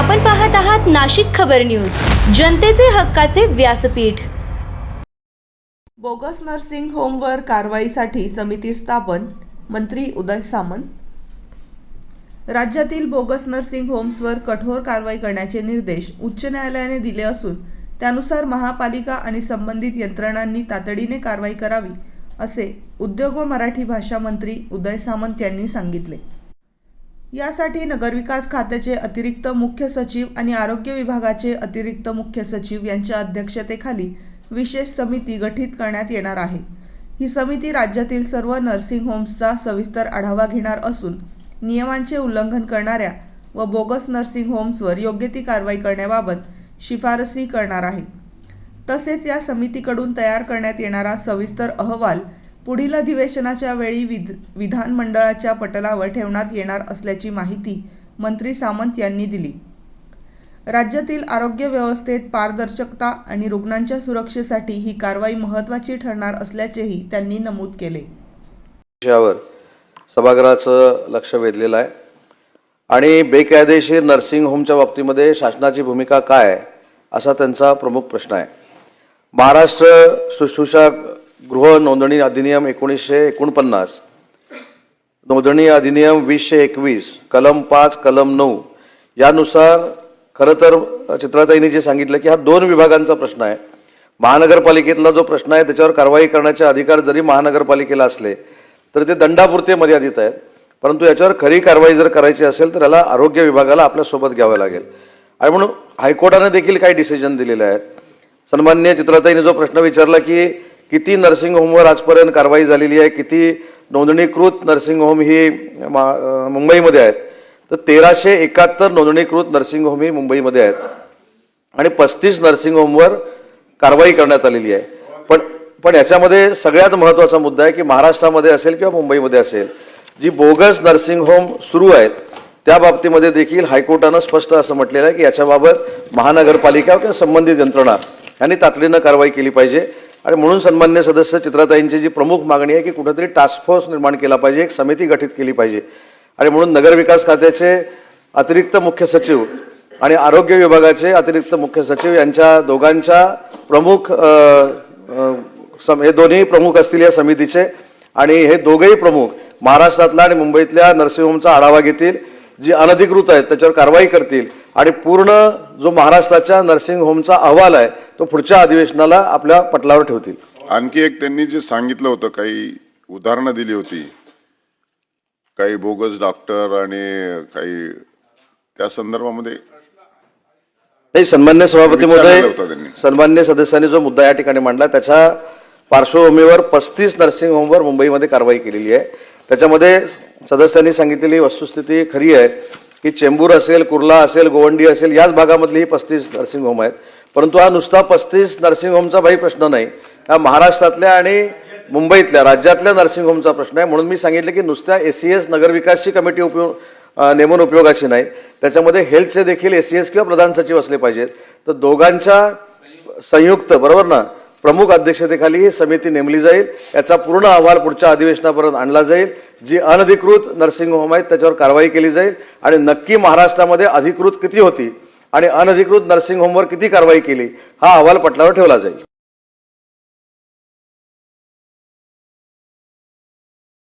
आपण पाहत आहात नाशिक खबर न्यूज, जनतेचे हक्काचे व्यासपीठ। बोगस नर्सिंग होमवर कारवाईसाठी समिती स्थापन, मंत्री उदय सामंत। राज्यातील बोगस नर्सिंग होम्सवर कठोर कारवाई करण्याचे निर्देश उच्च न्यायालयाने दिले असून त्यानुसार महापालिका आणि संबंधित यंत्रणांनी तातडीने कारवाई करावी, असे उद्योग व मराठी भाषा मंत्री उदय सामंत यांनी सांगितले। यासाठी नगरविकास खात्याचे अतिरिक्त मुख्य सचिव आणि आरोग्य विभागाचे अतिरिक्त मुख्य सचिव यांच्या अध्यक्षतेखाली विशेष समिती गठीत करण्यात येणार आहे। ही समिती राज्यातील सर्व नर्सिंग होम्सचा सविस्तर आढावा घेणार असून नियमांचे उल्लंघन करणाऱ्या व बोगस नर्सिंग होम्सवर योग्य ती कारवाई करण्याबाबत शिफारसी करणार आहे। तसेच या समितीकडून तयार करण्यात येणारा सविस्तर अहवाल पुढील अधिवेशनाच्या वेळी विधानमंडळाच्या पटलावर ठेवण्यात येणार असल्याची माहिती मंत्री सामंत यांनी दिली। राज्यातील आरोग्य व्यवस्थेत पारदर्शकता आणि रुग्णांच्या सुरक्षेसाठी ही कारवाई महत्त्वाची ठरणार असल्याचेही त्यांनी नमूद केले। विषयावर सभागृहाचं लक्ष वेधलेलं आहे आणि बेकायदेशीर नर्सिंग होमच्या बाबतीमध्ये शासनाची भूमिका काय असा त्यांचा प्रमुख प्रश्न आहे। महाराष्ट्र शुश्रूषा गृह नोंदणी अधिनियम 1949, नोंदणी अधिनियम 2021 कलम 5 कलम 9 यानुसार खरं तर चित्राताईंनी जे सांगितलं की हा 2 विभागांचा प्रश्न आहे। महानगरपालिकेतला जो प्रश्न आहे त्याच्यावर कारवाई करण्याचे अधिकार जरी महानगरपालिकेला असले तर ते दंडापुरते मर्यादित आहेत, परंतु याच्यावर खरी कारवाई जर करायची असेल तर याला आरोग्य विभागाला आपल्यासोबत घ्यावं लागेल आणि म्हणून हायकोर्टाने देखील काही डिसिजन दिलेले आहेत। सन्माननीय चित्राताईंनी जो प्रश्न विचारला की किती नर्सिंग होमवर आजपर्यंत कारवाई झालेली आहे, किती नोंदणीकृत नर्सिंग होम ही मुंबईमध्ये आहेत, तर 1371 नोंदणीकृत नर्सिंग होम ही मुंबईमध्ये आहेत आणि 35 नर्सिंग होमवर कारवाई करण्यात आलेली आहे। पण याच्यामध्ये सगळ्यात महत्त्वाचा मुद्दा आहे की महाराष्ट्रामध्ये असेल किंवा मुंबईमध्ये असेल जी बोगस नर्सिंग होम सुरू आहेत त्या बाबतीमध्ये देखील हायकोर्टानं स्पष्ट असं म्हटलेलं आहे की याच्याबाबत महानगरपालिका किंवा संबंधित यंत्रणा यांनी तातडीनं कारवाई केली पाहिजे। आणि म्हणून सन्मान्य सदस्य चित्राताईंची जी प्रमुख मागणी आहे की कुठेतरी टास्क फोर्स निर्माण केला पाहिजे, एक समिती गठीत केली पाहिजे आणि म्हणून नगरविकास खात्याचे अतिरिक्त मुख्य सचिव आणि आरोग्य विभागाचे अतिरिक्त मुख्य सचिव यांच्या दोघांच्या प्रमुख हे दोन्ही प्रमुख असतील या समितीचे आणि हे दोघेही प्रमुख महाराष्ट्रातल्या आणि मुंबईतल्या नर्सिंग होमचा आढावा घेतील, जी अनधिकृत आहेत त्याच्यावर कारवाई करतील आणि पूर्ण जो महाराष्ट्राच्या नर्सिंग होमचा अहवाल आहे तो पुढच्या अधिवेशनाला आपल्या पटलावर ठेवतील। आणखी एक त्यांनी जे सांगितलं होतं, काही उदाहरणं दिली होती, काही बोगस डॉक्टर आणि काही त्या संदर्भामध्ये नाही, सन्मान्य सभापती महोदय, सन्मान्य सदस्यांनी जो मुद्दा या ठिकाणी मांडला त्याच्या पार्श्वभूमीवर 35 नर्सिंग होमवर मुंबईमध्ये कारवाई केलेली आहे। त्याच्यामध्ये सदस्यांनी सांगितलेली वस्तुस्थिती खरी आहे की चेंबूर असेल, कुर्ला असेल, गोवंडी असेल याच भागामधली ही 35 नर्सिंग होम आहेत, परंतु हा नुसता 35 नर्सिंग होमचा काही प्रश्न नाही, हा महाराष्ट्रातल्या आणि मुंबईतल्या राज्यातल्या नर्सिंग होमचा प्रश्न आहे। म्हणून मी सांगितलं की नुसत्या SES नगरविकासची कमिटी नेमून उपयोगाची नाही, त्याच्यामध्ये हेल्थचे देखील SES किंवा प्रधान सचिव असले पाहिजेत। तर दोघांच्या संयुक्त बरोबर ना प्रमुख अध्यक्षतेखाली ही समिती नेमली जाईल, याचा पूर्ण अहवाल पुढच्या अधिवेशनापर्यंत आणला जाईल, जी अनधिकृत नर्सिंग होम आहेत त्याच्यावर कारवाई केली जाईल आणि नक्की महाराष्ट्रामध्ये अधिकृत किती होती आणि अनधिकृत नर्सिंग होमवर किती कारवाई केली हा अहवाल पटलावर ठेवला जाईल।